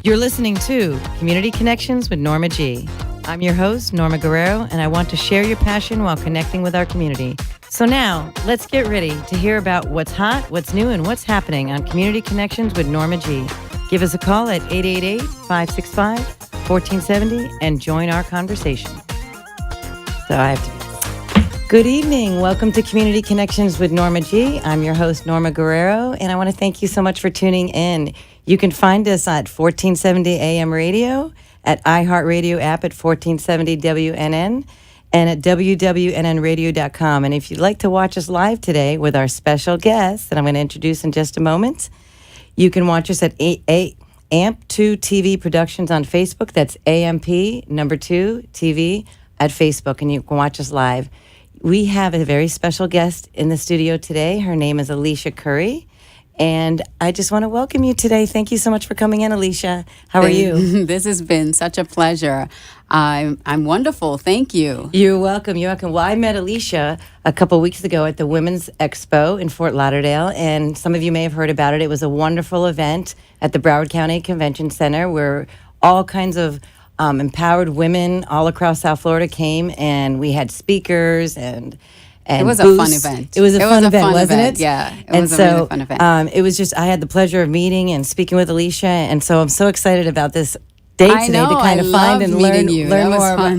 You're listening to Community Connections with Norma G. I'm your host, Norma Guerrero, and I want to share your passion while connecting with our community. So now, let's get ready to hear about what's hot, what's new, and what's happening on Community Connections with Norma G. Give us a call at 888-565-1470 and join our conversation. So I have to... Good evening. Welcome to Community Connections with Norma G. I'm your host, Norma Guerrero, and I want to thank you so much for tuning in. You can find us at 1470 AM radio, at iHeartRadio app at 1470 WNN, and at wwnnradio.com. And if you'd like to watch us live today with our special guest that I'm going to introduce in just a moment, you can watch us at AMP2 TV Productions on Facebook. That's AMP number 2 TV at Facebook, and you can watch us live. We have a very special guest in the studio today. Her name is Alicia Curry, and I just want to welcome you today. Thank you so much for coming in, Alicia. How are you? This has been such a pleasure. I'm wonderful. Thank you. You're welcome. You're welcome. Well, I met Alicia a couple weeks ago at the Women's Expo in Fort Lauderdale, and some of you may have heard about it. It was a wonderful event at the Broward County Convention Center where all kinds of empowered women all across South Florida came, and we had speakers and it was booths. A fun event. It was a fun event, wasn't it? Yeah, it was a really fun event. It was just, I had the pleasure of meeting and speaking with Alicia, and so I'm so excited about this day today to kind of find and learn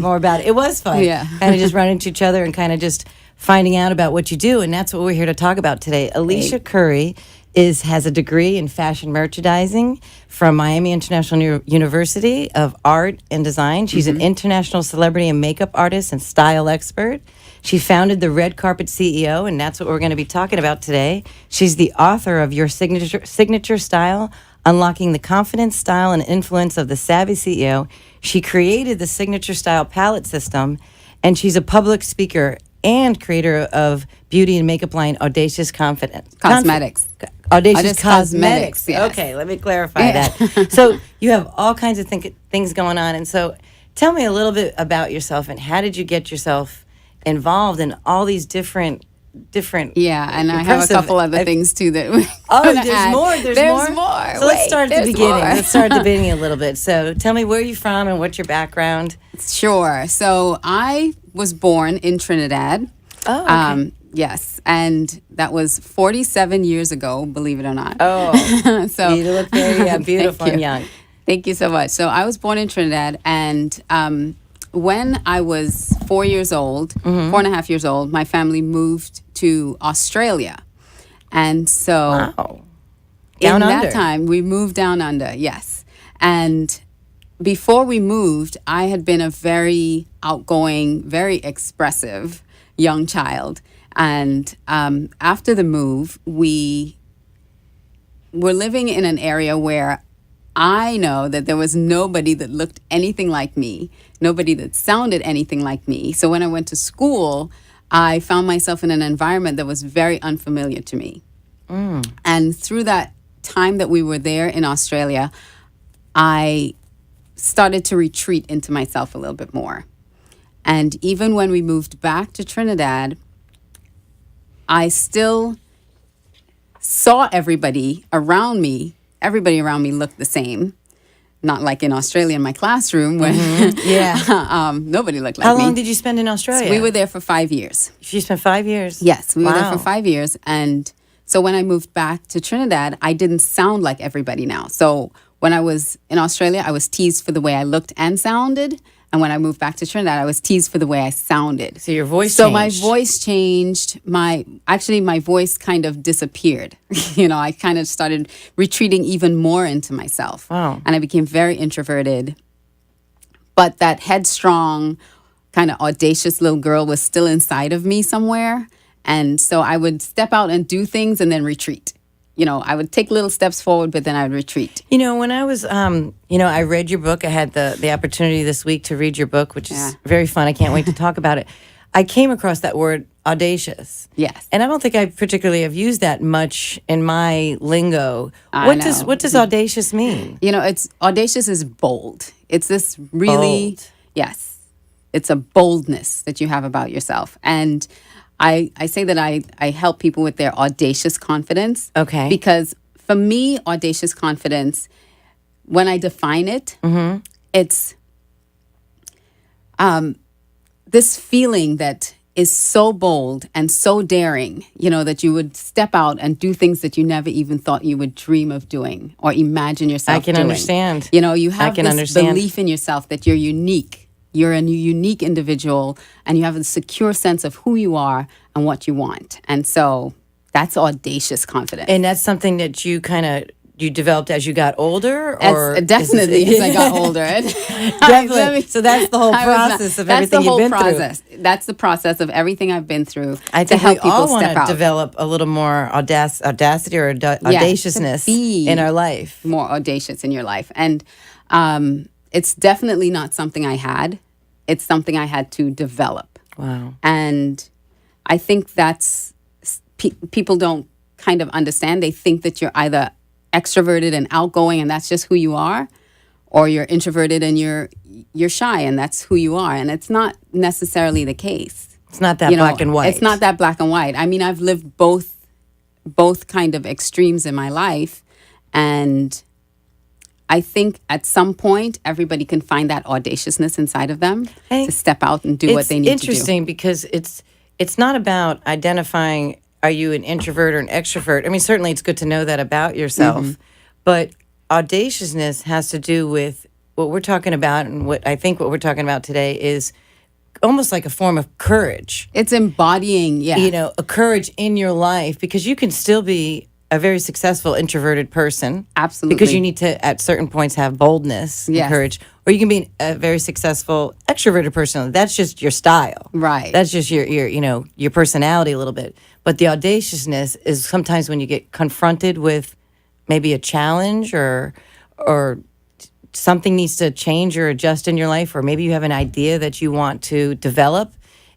more about it. It was fun. Yeah. Kind of just running into each other and kind of just finding out about what you do, and that's what we're here to talk about today. Alicia Curry has a degree in fashion merchandising from Miami International University of Art and Design. She's an international celebrity and makeup artist and style expert. She founded the Red Carpet CEO, and that's what we're going to be talking about today. She's the author of Your Signature Style, Unlocking the Confidence, Style, and Influence of the Savvy CEO. She created the Signature Style Palette System, and she's a public speaker and creator of beauty and makeup line Audacious Cosmetics. Audacious Cosmetics. Yes. Okay, let me clarify that. So you have all kinds of things going on. And so tell me a little bit about yourself and how did you get yourself involved in all these different Yeah, and I have a couple other things too that there's more. There's more. So let's start at the beginning. Let's start at the beginning a little bit. So tell me where you're from and what's your background. Sure. So I was born in Trinidad. Oh, okay. Yes, and that was 47 years ago, believe it or not. Oh, so you look very beautiful and young. Thank you so much. So I was born in Trinidad, and when I was 4 years old, 4.5 years old, my family moved to Australia. And so that time, we moved down under, yes. And before we moved, I had been a very outgoing, very expressive young child. And after the move, we were living in an area where I know that there was nobody that looked anything like me, nobody that sounded anything like me. So when I went to school, I found myself in an environment that was very unfamiliar to me. And through that time that we were there in Australia, I started to retreat into myself a little bit more. And even when we moved back to Trinidad, I still saw everybody around me looked the same. Not like in Australia in my classroom where nobody looked like me. How long did you spend in Australia? So we were there for 5 years. You spent 5 years? Yes, we were there for 5 years. And so when I moved back to Trinidad, I didn't sound like everybody now. So when I was in Australia, I was teased for the way I looked and sounded. And when I moved back to Trinidad, I was teased for the way I sounded. So your voice changed. So my voice changed. My voice kind of disappeared. I kind of started retreating even more into myself. Wow. And I became very introverted. But that headstrong, kind of audacious little girl was still inside of me somewhere. And so I would step out and do things and then retreat. I would take little steps forward, but then I would retreat. When I was, I read your book. I had the opportunity this week to read your book, which is very fun. I can't wait to talk about it. I came across that word audacious. Yes. And I don't think I particularly have used that much in my lingo. What does audacious mean? It's audacious is bold. It's this really, yes, it's a boldness that you have about yourself. And I say that I help people with their audacious confidence. Okay. Because for me, audacious confidence when I define it, it's this feeling that is so bold and so daring, that you would step out and do things that you never even thought you would dream of doing or imagine yourself doing. I can understand. You have this belief in yourself that you're unique. You're a unique individual, and you have a secure sense of who you are and what you want. And so that's audacious confidence. And that's something that you developed as you got older, or definitely as I got older. Definitely. So that's the whole process of everything you've been through. That's the process of everything I've been through. I think to help we all people step want out. to develop a little more audacity or audaciousness in our life. More audacious in your life, and it's definitely not something I had. It's something I had to develop. Wow. And I think that's people don't kind of understand. They think that you're either extroverted and outgoing and that's just who you are, or you're introverted and you're shy and that's who you are, and it's not necessarily the case. It's not that black and white. It's not that black and white. I mean, I've lived both kind of extremes in my life, and I think at some point everybody can find that audaciousness inside of them to step out and do what they need to do. It's interesting because it's not about identifying, are you an introvert or an extrovert? I mean, certainly it's good to know that about yourself, but audaciousness has to do with what we're talking about, and what we're talking about today is almost like a form of courage. It's embodying, a courage in your life, because you can still be a very successful introverted person. Absolutely. Because you need to, at certain points, have boldness and courage. Or you can be a very successful extroverted person. That's just your style. Right. That's just your personality a little bit. But the audaciousness is sometimes when you get confronted with maybe a challenge or something needs to change or adjust in your life, or maybe you have an idea that you want to develop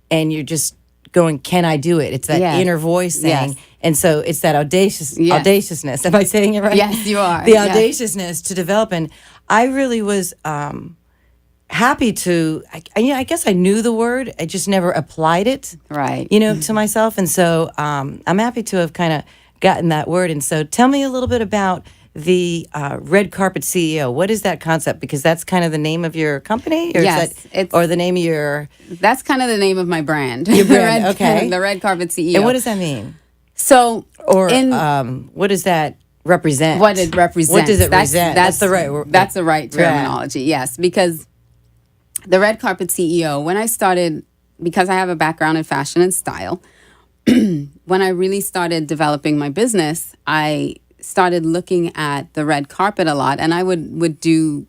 and you're just going, can I do it? It's that inner voice saying. Yes. And so it's that audaciousness. Am I saying it right? Yes, you are. The audaciousness to develop. And I really was happy to, I guess I knew the word. I just never applied it, right? To myself. And so I'm happy to have kind of gotten that word. And so tell me a little bit about the Red Carpet CEO. What is that concept? Because that's kind of the name of your company? Or yes. Or the name of your... That's kind of the name of my brand. Your brand, okay. The Red Carpet CEO. And what does that mean? So... Or what does that represent? What it represents. What does it represent? That's the right word. That's the right terminology, yes. Because the Red Carpet CEO, when I started, because I have a background in fashion and style, when I really started developing my business, I started looking at the red carpet a lot, and I would do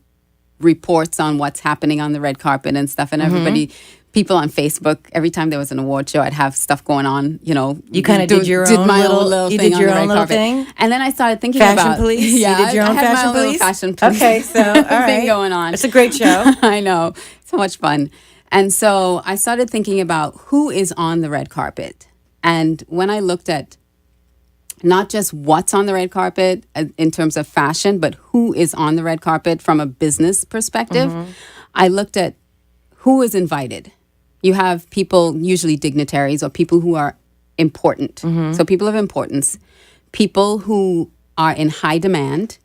reports on what's happening on the red carpet and stuff, and people on Facebook, every time there was an award show, I'd have stuff going on, You kind of did your own little thing thing on the red little carpet. thing? And then I started thinking Fashion about... Police? Yeah, You did your own I had Fashion my little Police? Fashion Police. Okay, so all right. thing going on. It's a great show. I know. So much fun. And so I started thinking about who is on the red carpet. And when I looked at not just what's on the red carpet in terms of fashion, but who is on the red carpet from a business perspective, I looked at who is invited. You have people, usually dignitaries or people who are important. So people of importance, people who are in high demand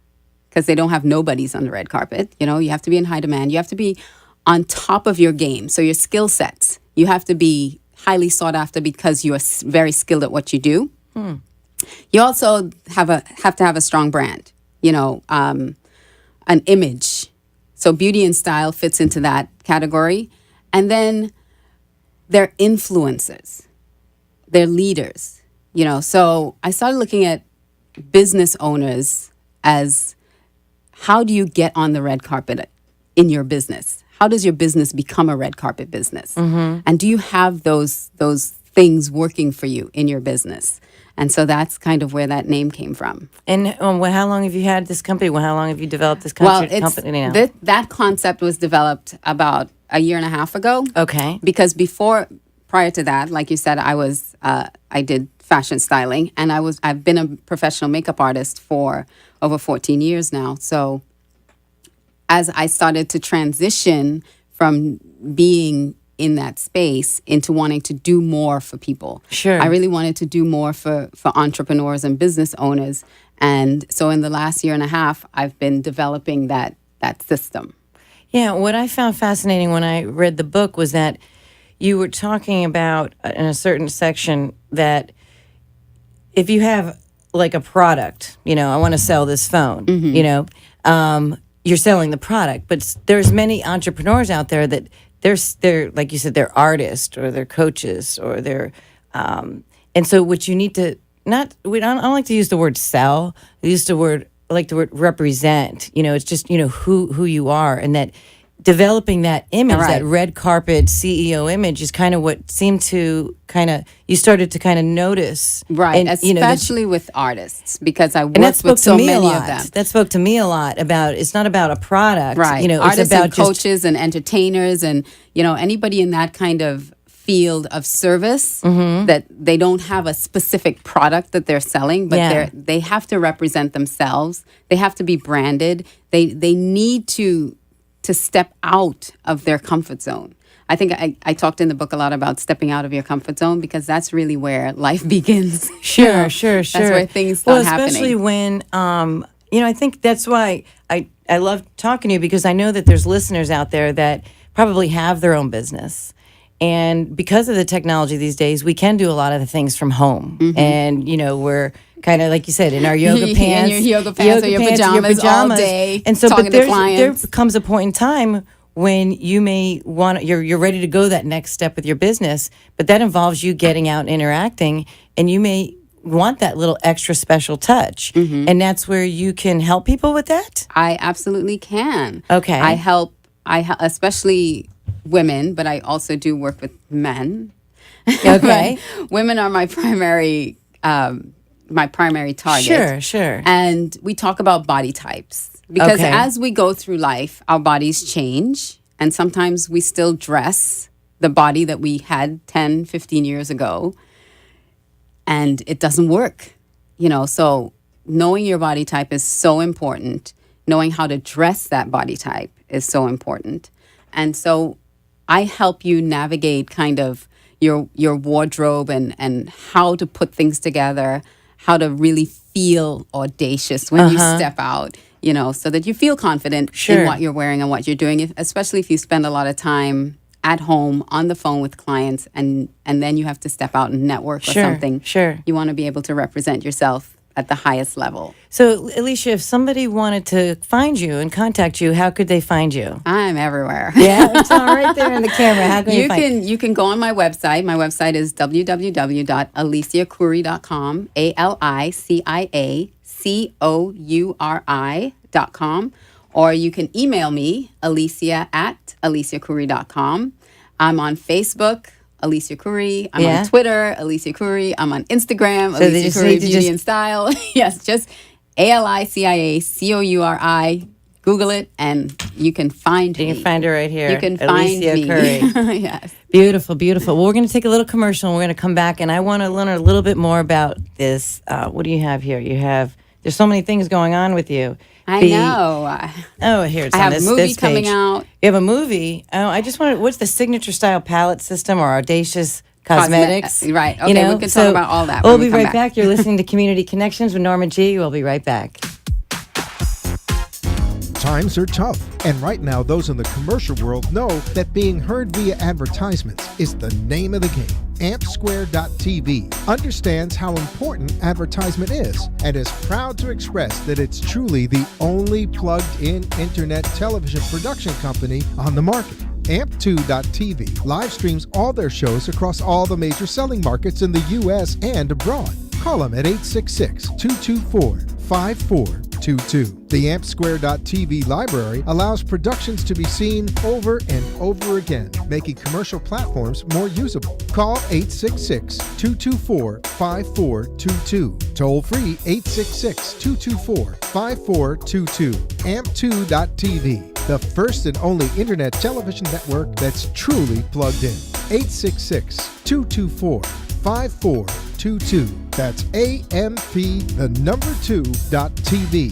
because they don't have nobodies on the red carpet. You have to be in high demand. You have to be on top of your game. So your skill sets, you have to be highly sought after because you are very skilled at what you do. You also have to have a strong brand, an image. So beauty and style fits into that category. And then they're influencers, they're leaders, So I started looking at business owners as, how do you get on the red carpet in your business? How does your business become a red carpet business? And do you have those things working for you in your business? And so that's kind of where that name came from. And how long have you had this company? How long have you developed this company now? That concept was developed about a year and a half ago. Okay. Because prior to that, like you said, I did fashion styling, and I've been a professional makeup artist for over 14 years now. So as I started to transition from being in that space into wanting to do more for people. Sure. I really wanted to do more for entrepreneurs and business owners. And so in the last year and a half, I've been developing that system. Yeah, what I found fascinating when I read the book was that you were talking about in a certain section that if you have like a product, I want to sell this phone, you're selling the product, but there's many entrepreneurs out there that they're like you said, they're artists or they're coaches or they're, and so what you need to I don't like to use the word sell. I like the word represent. It's just who you are, and that developing that image, that red carpet CEO image, is kind of what seemed to you started to kind of notice, right? And, especially with artists, because I worked with so many of them. That spoke to me a lot about it's not about a product, right? it's Artists about and coaches and entertainers and anybody in that kind of field of service that they don't have a specific product that they're selling, but they have to represent themselves. They have to be branded. They need to step out of their comfort zone. I think I talked in the book a lot about stepping out of your comfort zone because that's really where life begins. Sure. That's where things start happening. Especially when, I think that's why I love talking to you, because I know that there's listeners out there that probably have their own business. And because of the technology these days, we can do a lot of the things from home. And, we're kind of, like you said, in our yoga pants. In your yoga pants or your pajamas all day, and so, talking to clients. There comes a point in time when you may want, you're ready to go that next step with your business, but that involves you getting out and interacting, and you may want that little extra special touch. And that's where you can help people with that? I absolutely can. Okay. I help especially women, but I also do work with men. Okay. Women are my primary target. Sure. And we talk about body types because as we go through life, our bodies change, and sometimes we still dress the body that we had 10, 15 years ago, and it doesn't work. So knowing your body type is so important. Knowing how to dress that body type is so important. And so I help you navigate kind of your wardrobe and how to put things together, how to really feel audacious when you step out, so that you feel confident in what you're wearing and what you're doing, especially if you spend a lot of time at home on the phone with clients and then you have to step out and network or something. Sure. You want to be able to represent yourself at the highest level. So, Alicia, if somebody wanted to find you and contact you, how could they find you? I'm everywhere. Yeah, it's all right there in the camera. How can you can go on my website. My website is www.aliciacouri.com, ALICIACOURI.com, or you can email me, alicia@aliciacouri.com. I'm on Facebook, Alicia Couri. I'm on Twitter, Alicia Couri. I'm on Instagram, so Alicia Couri Beauty and Style. Yes, just ALICIACOURI. Google it, and you can find me. You can find her right here. You can find Alicia me. Couri. Yes. Beautiful. Well, we're going to take a little commercial, and we're going to come back, and I want to learn a little bit more about this. What do you have here? There's so many things going on with you. I know. Oh, here it's I on have this a movie page. coming out. You have a movie? Oh, I just wanted, what's the signature style palette system or audacious cosmetics? Right. Okay, we can talk about all that. We'll be right back. You're listening to Community Connections with Norma G. We'll be right back. Times are tough, and right now those in the commercial world know that being heard via advertisements is the name of the game. AmpSquare.tv understands how important advertisement is and is proud to express that it's truly the only plugged-in internet television production company on the market. Amp2.tv live streams all their shows across all the major selling markets in the U.S. and abroad. Call them at 866-224-5422. The AmpSquare.tv library allows productions to be seen over and over again, making commercial platforms more usable. Call 866-224-5422. Toll free 866-224-5422. Amp2.tv, the first and only internet television network that's truly plugged in. 866-224-5422. That's AMP2.TV.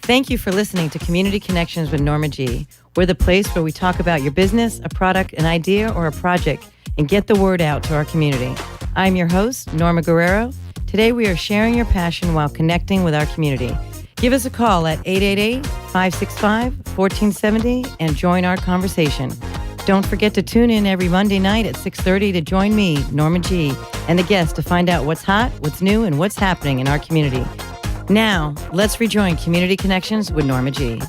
Thank you for listening to Community Connections with Norma G. We're the place where we talk about your business, a product, an idea, or a project, and get the word out to our community. I'm your host, Norma Guerrero. Today we are sharing your passion while connecting with our community. Give us a call at 888-565-1470 and join our conversation. Don't forget to tune in every Monday night at 6:30 to join me, Norma G, and the guests to find out what's hot, what's new, and what's happening in our community. Now, let's rejoin Community Connections with Norma G.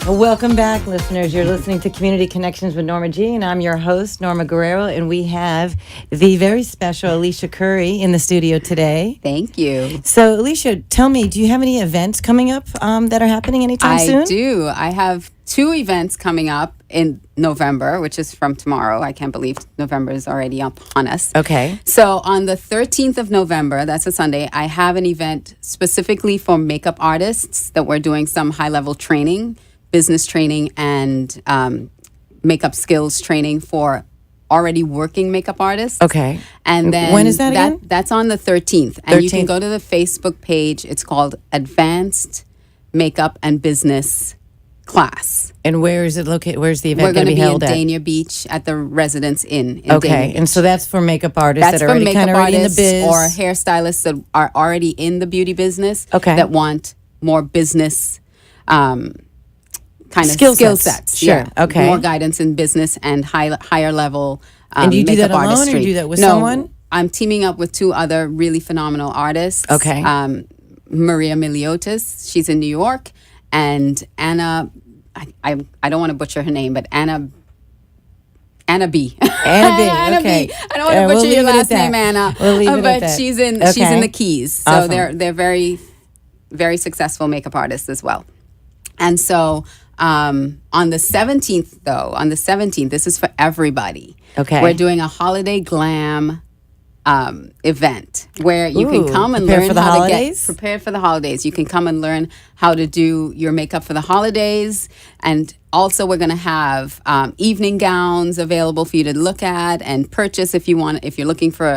Welcome back, listeners. You're listening to Community Connections with Norma G, and I'm your host, Norma Guerrero, and we have the very special Alicia Curry in the studio today. Thank you. So, Alicia, tell me, do you have any events coming up that are happening anytime soon? I do. I have 2 events coming up in November, which is from tomorrow. I can't believe November is already upon us. Okay. So on the 13th of November, that's a Sunday, I have an event specifically for makeup artists that we're doing some high-level training, business training, and makeup skills training for already working makeup artists. Okay. And then when is that again? That's on the 13th. And you can 13th. go to the Facebook page. It's called Advanced Makeup and Business Class. And where is it located? Where's the event We're going to be held in at? Dania Beach at the Residence Inn in Okay, Dania Beach. and so that's for makeup artists That's that are for already makeup kind of already in the artists biz. or hairstylists that are already in the beauty business. Okay. That want more business kind of Skill skill sets. sets. Sure. Yeah. Okay. More guidance in business and higher level And do you do makeup that alone, or you artistry. do that with No, someone? I'm teaming up with 2 other really phenomenal artists. Okay. Maria Miliotis, she's in New York, and Anna, I don't want to butcher her name, but Anna B. Anna B. Anna Okay. B. I don't want to butcher your last name, Anna. We'll leave it at but that. she's in the Keys, so Awesome. they're very, very successful makeup artists as well. And so on the 17th, this is for everybody. Okay. We're doing a holiday glam event where you Ooh, can come and prepare learn for the how holidays? to get prepared for the holidays. You can come and learn how to do your makeup for the holidays. And also we're going to have evening gowns available for you to look at and purchase if you're looking for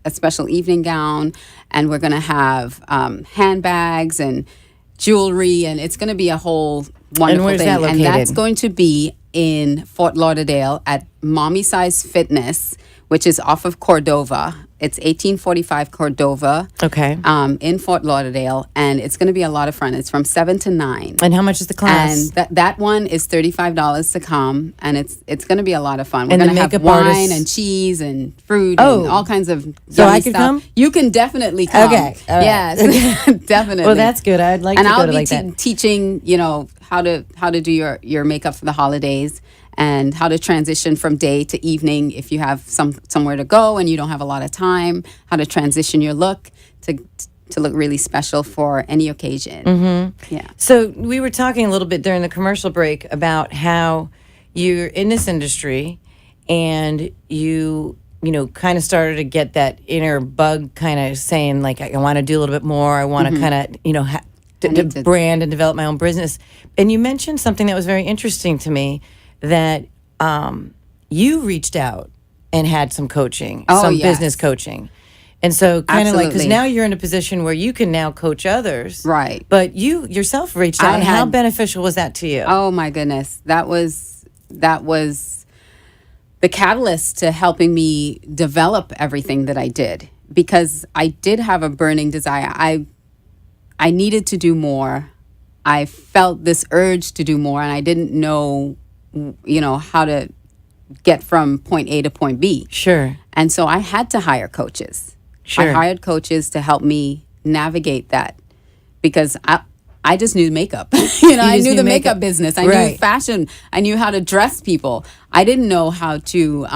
a special evening gown. And we're going to have handbags and jewelry, and it's going to be a whole wonderful where's thing. that located? And that's going to be in Fort Lauderdale at Mommy Size Fitness, which is off of Cordova. It's 1845 Cordova. Okay. In Fort Lauderdale, and it's going to be a lot of fun. It's from 7 to 9. And how much is the class? And that one is $35 to come, and it's going to be a lot of fun. We're And the going to have makeup wine artists- and cheese and fruit Oh. and all kinds of So yummy I could stuff. come? You can definitely come. Okay, all right. Yes, definitely. Well, that's good. I'd like And to go I'll to be like that. teaching, how to do your makeup for the holidays, and how to transition from day to evening if you have somewhere to go and you don't have a lot of time, how to transition your look to look really special for any occasion. Mm-hmm. Yeah. So we were talking a little bit during the commercial break about how you're in this industry and you kind of started to get that inner bug kind of saying like, I want to do a little bit more. I want to kind of, need to- brand and develop my own business. And you mentioned something that was very interesting to me, that you reached out and had some coaching, some yes. business coaching. And so kind of like, because Absolutely. now you're in a position where you can now coach others. Right. But you yourself reached out. I And how had- beneficial was that to you? Oh my goodness. That was the catalyst to helping me develop everything that I did, because I did have a burning desire. I needed to do more. I felt this urge to do more, and I didn't know, how to get from point A to point B. Sure. And so I had to hire coaches. Sure. I hired coaches to help me navigate that, because I just knew makeup. I just knew knew the makeup. makeup business. I knew Right. fashion. I knew how to dress people. I didn't know how to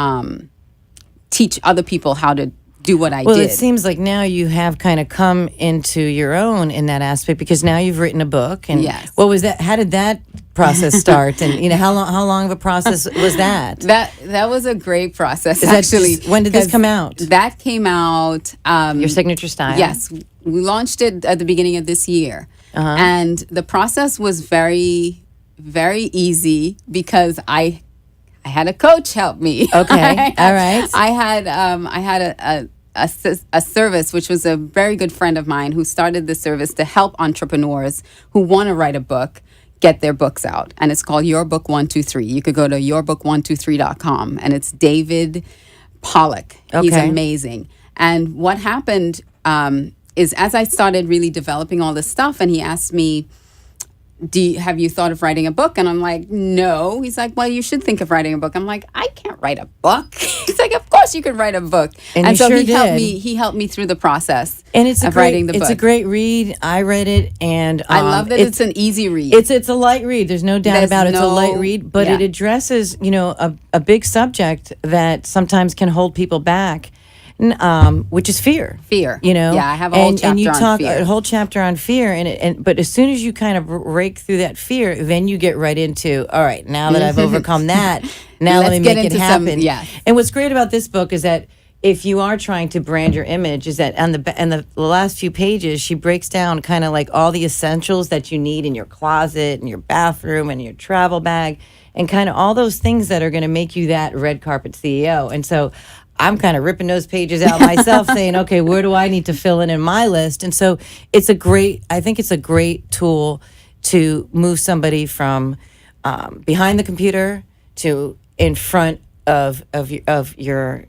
teach other people how to do what I Well, did. it seems like now you have kind of come into your own in that aspect, because now you've written a book. And Yes. what was that? How did that process start? And how long of a process was that? That was a great process, Is that actually. just- when did this 'cause come out? That came out. Your signature style. Yes, we launched it at the beginning of this year, and the process was very, very easy because I had a coach help me. Okay, all right. I had a service, which was a very good friend of mine who started the service to help entrepreneurs who want to write a book get their books out, and it's called Your Book 123. You could go to yourbook123.com, and it's David Pollock. He's Okay. amazing. And what happened is as I started really developing all this stuff, and he asked me, have you thought of writing a book? And I'm like, no. He's like, well, you should think of writing a book. I'm like, I can't write a book. He's like, of course you can write a book. And so sure he helped me through the process and it's of writing the book. It's a great read. I read it, and I love that it's an easy read. It's a light read. There's no doubt about it. It's a light read, but it addresses, a big subject that sometimes can hold people back. Which is fear. Fear. Yeah, I have a whole chapter and you on talk fear. a whole chapter on fear, but as soon as you kind of rake through that fear, then you get right into, all right, now that I've overcome that, now let me make it happen. And what's great about this book is that if you are trying to brand your image, is that on the last few pages, she breaks down kind of like all the essentials that you need in your closet and your bathroom and your travel bag, and kind of all those things that are going to make you that red carpet CEO. And so I'm kind of ripping those pages out myself saying, okay, where do I need to fill in my list? And so I think it's a great tool to move somebody from behind the computer to in front of your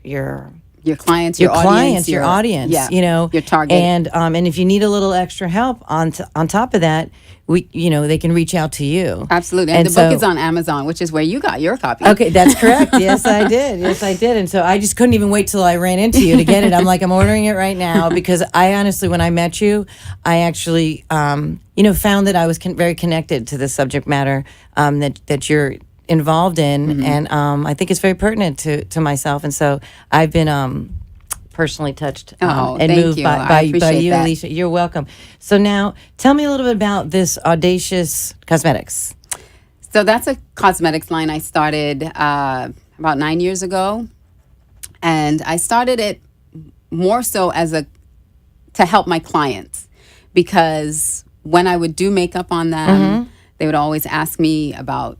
clients, your audience, your target. And if you need a little extra help on top of that, they can reach out to you. Absolutely. And the book is on Amazon, which is where you got your copy. Okay, that's correct. Yes, I did. And so I just couldn't even wait till I ran into you to get it. I'm like, I'm ordering it right now, because I honestly, when I met you, I actually, found that I was very connected to the subject matter that you're involved in, and I think it's very pertinent to myself. And so I've been personally touched and moved by you, that. Alicia. You're welcome. So now tell me a little bit about this Audacious Cosmetics. So that's a cosmetics line I started about 9 years ago. And I started it more so to help my clients, because when I would do makeup on them, they would always ask me about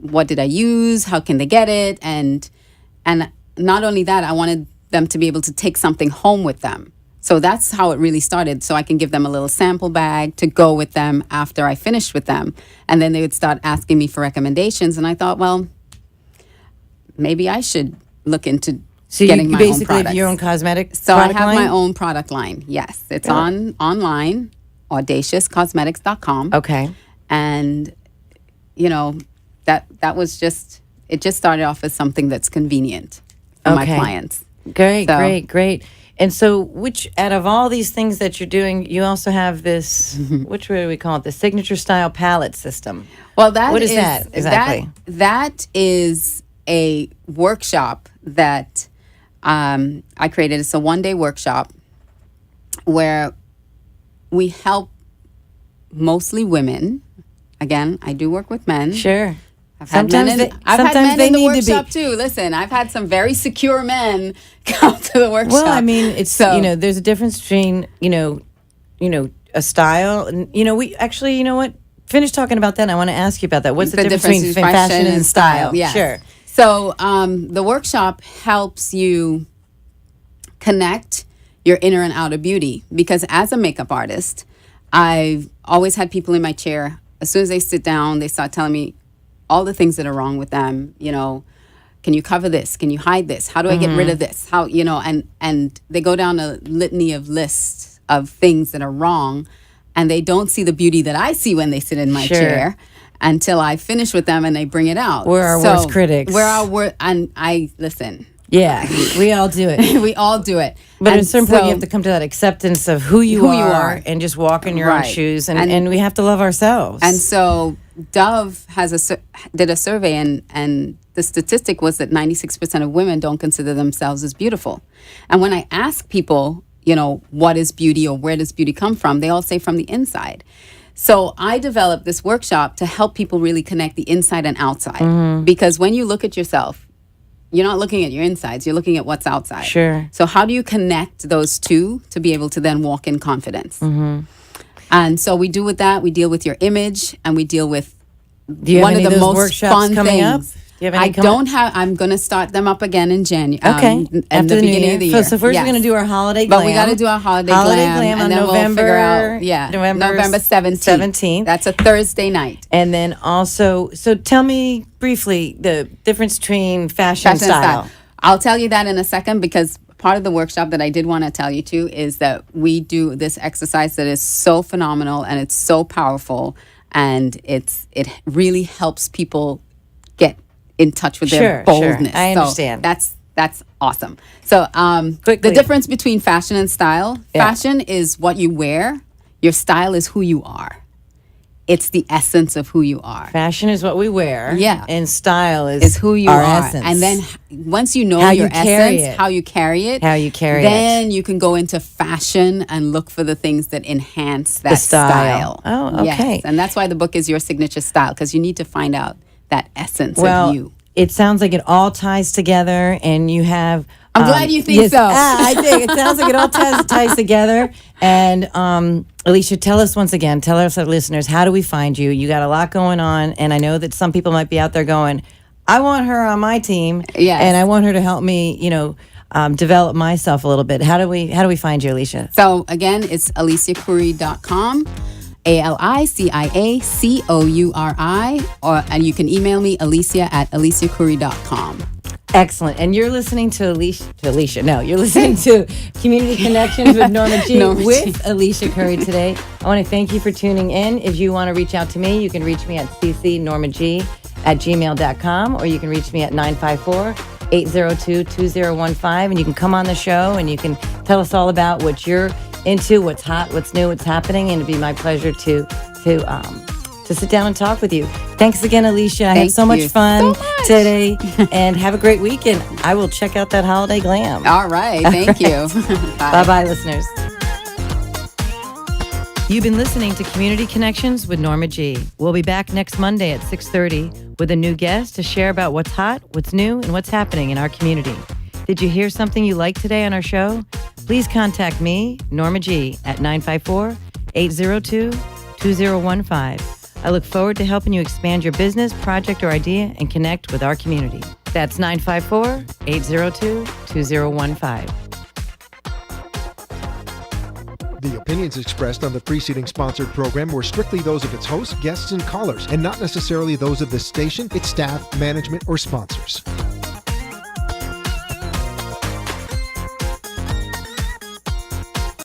what did I use, how can they get it, and not only that, I wanted them to be able to take something home with them. So that's how it really started. So I can give them a little sample bag to go with them after I finished with them. And then they would start asking me for recommendations. And I thought, well, maybe I should look into getting my own products. So you basically have your own cosmetic So I have line? my own product line, yes. It's online, audaciouscosmetics.com. Okay. And, that was it just started off as something that's convenient for my clients. Great. And so, which out of all these things that you're doing, you also have this, which way do we call it? The signature style palette system. Well, what is that exactly? That is a workshop that I created. It's a one-day workshop where we help mostly women. Again, I do work with men. Sure. I've had men in the workshop too. Listen, I've had some very secure men come to the workshop. Well, I mean, it's there's a difference between a style, and we actually, finish talking about that. And I want to ask you about that. What's the difference between fashion and style? Yeah, sure. So the workshop helps you connect your inner and outer beauty, because as a makeup artist, I've always had people in my chair. As soon as they sit down, they start telling me all the things that are wrong with them. Can you cover this? Can you hide this? How do I get rid of this? How, and they go down a litany of lists of things that are wrong, and they don't see the beauty that I see when they sit in my chair until I finish with them and they bring it out. We're our worst critics. And I listen. Yeah, we all do it. We all do it. But at a certain point, you have to come to that acceptance of who you are and just walk in your own shoes. And we have to love ourselves. And so Dove did a survey, and the statistic was that 96% of women don't consider themselves as beautiful. And when I ask people, what is beauty or where does beauty come from, they all say from the inside. So I developed this workshop to help people really connect the inside and outside. Because when you look at yourself, you're not looking at your insides, you're looking at what's outside. Sure. So how do you connect those two to be able to then walk in confidence? And so we do with that, we deal with your image, and we deal with one of the most fun things. I'm going to start them up again in January. Okay. After the beginning of the year. So first we're going to do our holiday glam. But we got to do our holiday glam on and then November, we'll figure out, November 17th. That's a Thursday night. And then also, so tell me briefly the difference between fashion and style. I'll tell you that in a second, because part of the workshop that I did want to tell you too is that we do this exercise that is so phenomenal and it's so powerful, and it really helps people get in touch with their boldness. I understand. So that's awesome. So Quickly. the difference between fashion and style: fashion is what you wear. Your style is who you are. It's the essence of who you are. Fashion is what we wear. Yeah. And style Is who you our are. essence. And then once you know How your you carry essence, it. how you carry it, then you can go into fashion and look for the things that enhance that style. Oh, okay. Yes. And that's why the book is Your Signature Style, because you need to find out that essence well, of you. it sounds like it all ties together, and you have. I'm glad you think so. I think it sounds like it all ties together. And Alicia, tell us once again, tell us, our listeners, how do we find you? You got a lot going on, and I know that some people might be out there going, I want her on my team, Yes. and I want her to help me, develop myself a little bit. How do we find you, Alicia? So again, it's aliciacouri.com. ALICIACOURI, and you can email me, alicia@aliciacouri.com. Excellent. And you're listening to Alicia. No, you're listening to Community Connections with Norma G with Alicia Curry today. I want to thank you for tuning in. If you want to reach out to me, you can reach me at ccnormag@gmail.com, or you can reach me at 954-802-2015, and you can come on the show and you can tell us all about what you're into, what's hot, what's new, what's happening, and it'd be my pleasure to sit down and talk with you. Thanks again, Alicia. I had so much fun today, and have a great weekend. I will check out that holiday glam. All right. Thank you. Bye-bye, listeners. You've been listening to Community Connections with Norma G. We'll be back next Monday at 6:30 with a new guest to share about what's hot, what's new, and what's happening in our community. Did you hear something you liked today on our show? Please contact me, Norma G, at 954-802-2015. I look forward to helping you expand your business, project, or idea and connect with our community. That's 954-802-2015. The opinions expressed on the preceding sponsored program were strictly those of its hosts, guests, and callers, and not necessarily those of the station, its staff, management, or sponsors.